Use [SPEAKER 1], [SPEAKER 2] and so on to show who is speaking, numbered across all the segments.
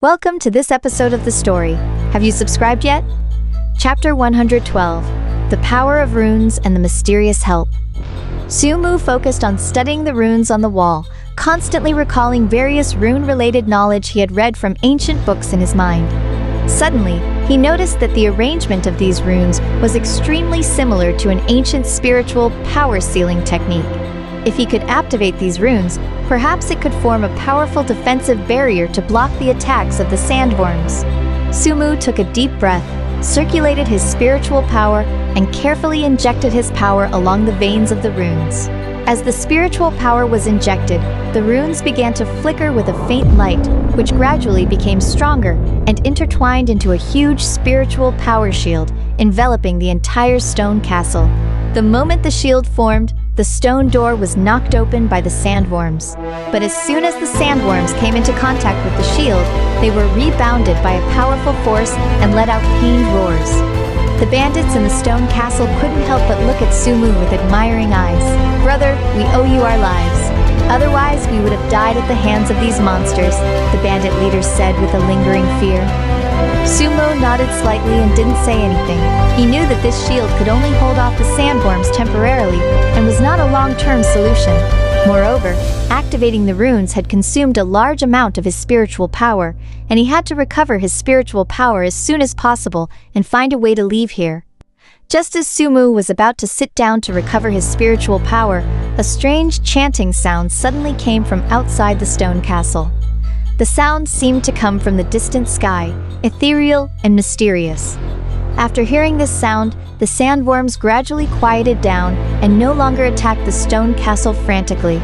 [SPEAKER 1] Welcome to this episode of the story. Have you subscribed yet? Chapter 112, The Power of Runes and the Mysterious Help. Sumu focused on studying the runes on the wall, constantly recalling various rune-related knowledge he had read from ancient books in his mind. Suddenly, he noticed that the arrangement of these runes was extremely similar to an ancient spiritual power sealing technique. If he could activate these runes, perhaps it could form a powerful defensive barrier to block the attacks of the sandworms. Sumu took a deep breath, circulated his spiritual power, and carefully injected his power along the veins of the runes. As the spiritual power was injected, the runes began to flicker with a faint light, which gradually became stronger and intertwined into a huge spiritual power shield, enveloping the entire stone castle. The moment the shield formed, the stone door was knocked open by the sandworms. But as soon as the sandworms came into contact with the shield, they were rebounded by a powerful force and let out pained roars. The bandits in the stone castle couldn't help but look at Sumu with admiring eyes. "Brother, we owe you our lives. Otherwise, we would have died at the hands of these monsters," the bandit leader said with a lingering fear. Sumu nodded slightly and didn't say anything. He knew that this shield could only hold off the sandworms temporarily and was not a long-term solution. Moreover, activating the runes had consumed a large amount of his spiritual power, and he had to recover his spiritual power as soon as possible and find a way to leave here. Just as Sumu was about to sit down to recover his spiritual power, a strange chanting sound suddenly came from outside the stone castle. The sound seemed to come from the distant sky, ethereal and mysterious. After hearing this sound, the sandworms gradually quieted down and no longer attacked the stone castle frantically.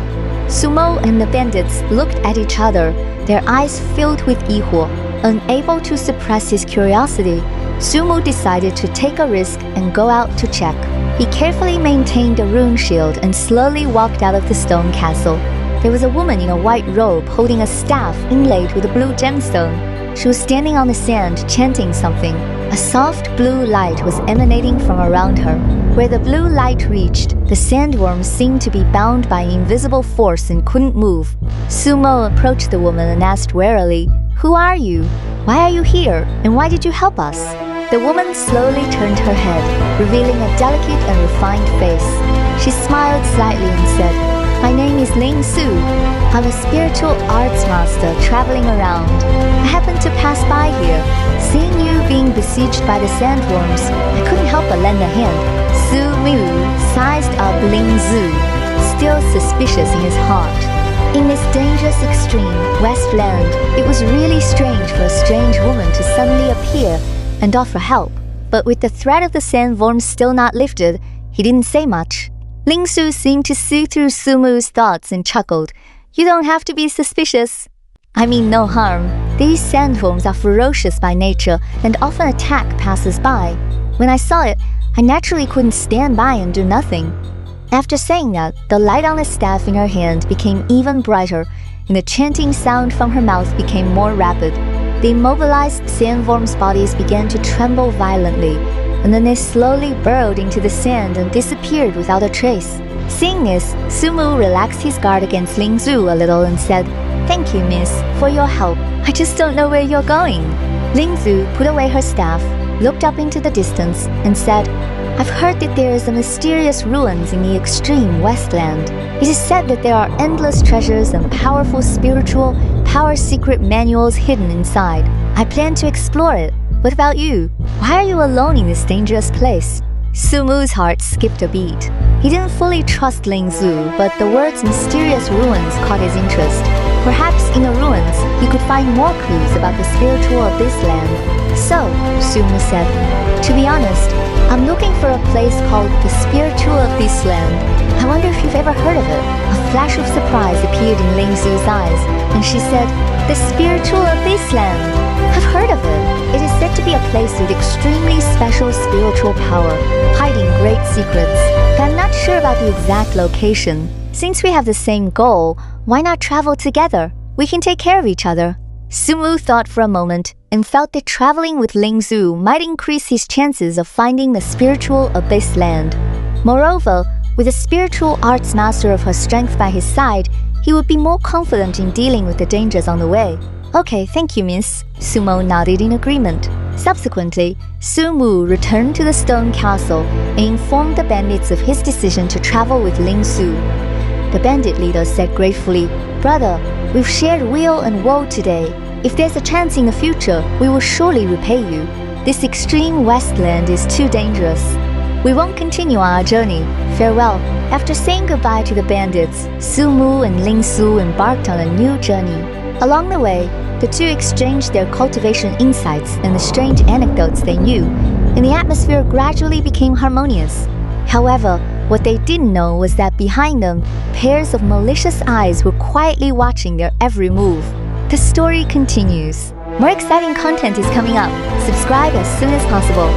[SPEAKER 1] Sumo and the bandits looked at each other, their eyes filled with ihua. Unable to suppress his curiosity, Sumo decided to take a risk and go out to check. He carefully maintained a rune shield and slowly walked out of the stone castle. There was a woman in a white robe holding a staff inlaid with a blue gemstone. She was standing on the sand chanting something. A soft blue light was emanating from around her. Where the blue light reached, the sandworms seemed to be bound by an invisible force and couldn't move. Sumo approached the woman and asked warily, "Who are you? Why are you here? And why did you help us?" The woman slowly turned her head, revealing a delicate and refined face. She smiled slightly and said, "My name is Ling Su. I'm a spiritual arts master traveling around. I happened to pass by here. Seeing you being besieged by the sandworms, I couldn't help but lend a hand." Su Mu sized up Ling Zu, still suspicious in his heart. In this dangerous extreme, Westland, it was really strange for a strange woman to suddenly appear and offer help. But with the threat of the sandworms still not lifted, he didn't say much. Ling Su seemed to see through Sumu's thoughts and chuckled. "You don't have to be suspicious. I mean no harm. These sandworms are ferocious by nature and often attack passers-by. When I saw it, I naturally couldn't stand by and do nothing." After saying that, the light on the staff in her hand became even brighter, and the chanting sound from her mouth became more rapid. The immobilized sandworms' bodies began to tremble violently, and then they slowly burrowed into the sand and disappeared without a trace. Seeing this, Sumu relaxed his guard against Ling Zu a little and said, "Thank you, miss, for your help. I just don't know where you're going." Ling Zu put away her staff, looked up into the distance, and said, "I've heard that there is a mysterious ruins in the extreme Westland. It is said that there are endless treasures and powerful spiritual, power secret manuals hidden inside. I plan to explore it. What about you? Why are you alone in this dangerous place?" Sumu's heart skipped a beat. He didn't fully trust Ling Zu, but the words mysterious ruins caught his interest. Perhaps in the ruins, he could find more clues about the spiritual of this land. "So," Sumu said, "to be honest, I'm looking for a place called the spiritual of this land. I wonder if you've ever heard of it." A flash of surprise appeared in Ling Zu's eyes, and she said, "The spiritual of this land? I've heard of it. It is said to be a place with extremely special spiritual power, hiding great secrets. But I'm not sure about the exact location. Since we have the same goal, why not travel together? We can take care of each other." Sumu thought for a moment and felt that traveling with Ling Zu might increase his chances of finding the spiritual abyss land. Moreover, with a spiritual arts master of her strength by his side, he would be more confident in dealing with the dangers on the way. Okay, thank you, miss. Sumo nodded in agreement. Subsequently, Su Mu returned to the stone castle and informed the bandits of his decision to travel with Ling Su. The bandit leader said gratefully, "Brother, we've shared weal and woe today. If there's a chance in the future, we will surely repay you. This extreme westland is too dangerous. We won't continue our journey. Farewell." After saying goodbye to the bandits, Su Mu and Ling Su embarked on a new journey. Along the way, the two exchanged their cultivation insights and the strange anecdotes they knew, and the atmosphere gradually became harmonious. However, what they didn't know was that behind them, pairs of malicious eyes were quietly watching their every move. The story continues. More exciting content is coming up. Subscribe as soon as possible.